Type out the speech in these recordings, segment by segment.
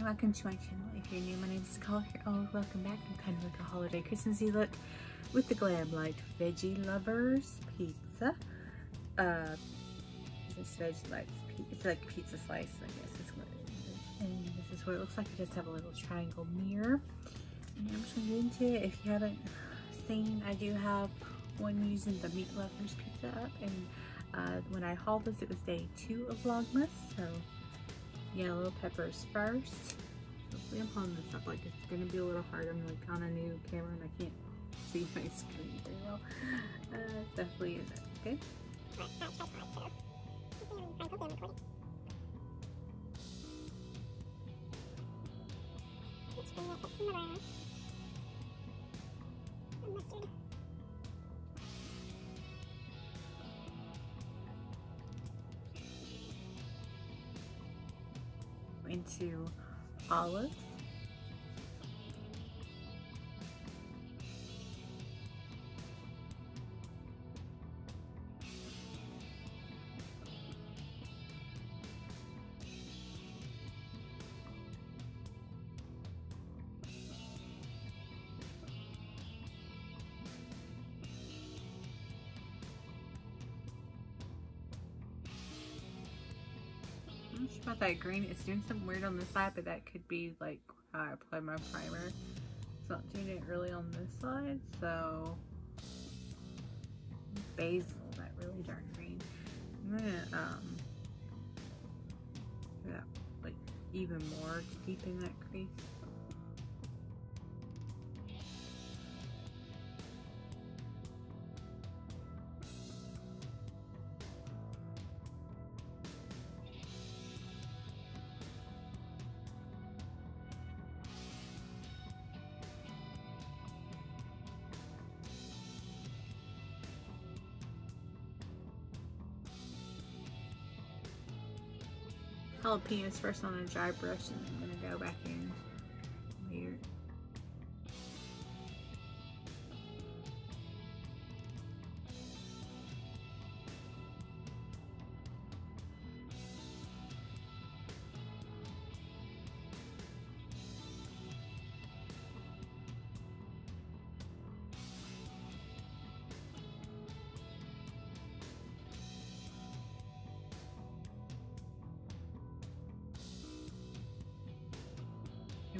Welcome to my channel. If you're new, my name is Nicole here. Oh, welcome back. I'm kind of like a holiday Christmassy look with the Glamlite Veggie Lovers pizza. This Veggie it's like pizza slice, I guess is what it is. And this is what it looks like. It does have a little triangle mirror. And I'm just going to get into it. If you haven't seen, I do have one using the Meat Lovers pizza up. And when I hauled this, it was day 2 of Vlogmas. So yellow peppers first. Hopefully I'm holding this up like it's going to be a little hard. I'm like on a new camera and I can't see my screen very well. Definitely is that okay? Into olives, I'm not sure about that green. It's doing something weird on this side, but that could be like how I apply my primer. It's not doing it really on this side, so basil, that really dark green. I'm gonna do that like even more to deepen that crease. Jalapenos first on a dry brush, and I'm gonna go back in later.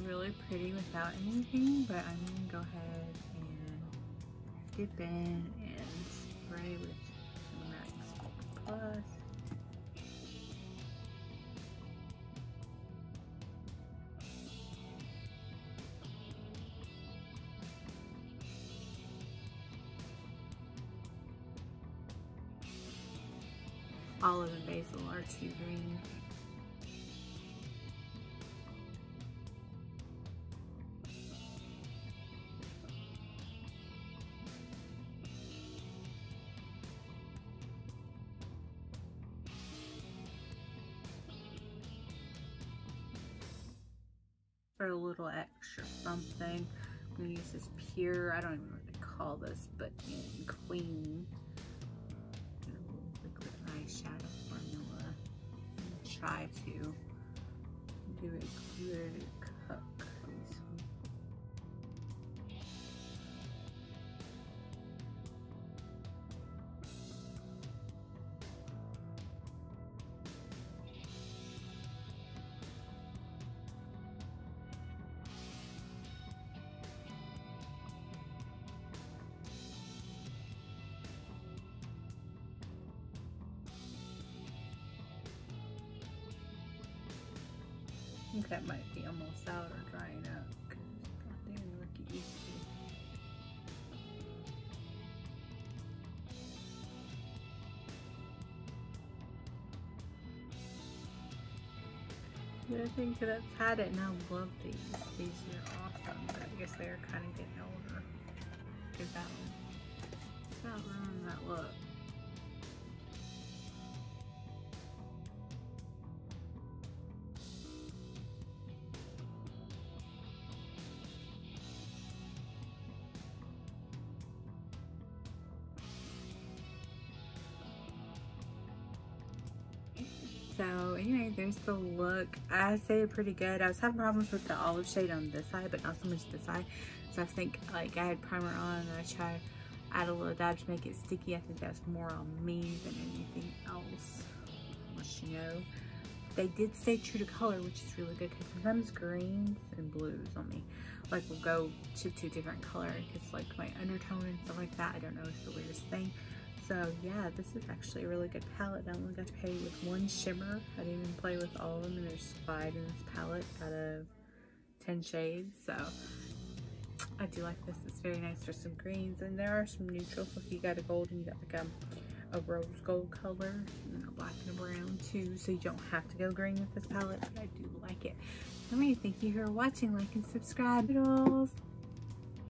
Really pretty without anything, but I'm gonna go ahead and dip in and spray with some Max Plus. Olive and basil are too green. For a little extra something, I'm going to use this pure, I don't even know what to call this, but in Queen liquid eyeshadow formula. Try to do a good cook. I think that might be almost out or drying up because it's not there like it used to. Yeah, I think that's had it, and I love these. These are they're kind of getting older. It's about ruining that look. So anyway, there's the look. I say pretty good. I was having problems with the olive shade on this side, but not so much this side. So I think like I had primer on and I tried to add a little dab to make it sticky. I think that's more on me than anything else. Unless you know. They did stay true to color, which is really good because sometimes greens and blues on me like will go to two different colors because like my undertone and stuff like that, I don't know, it's the weirdest thing. So yeah, this is actually a really good palette. I only got to play with one shimmer. I didn't even play with all of them, and there's 5 in this palette out of 10 shades. So I do like this. It's very nice. There's some greens and there are some neutrals. So if you got a gold and you got like a rose gold color and a black and a brown too, so you don't have to go green with this palette, but I do like it. Anyway, thank you for watching. Like and subscribe, noodles.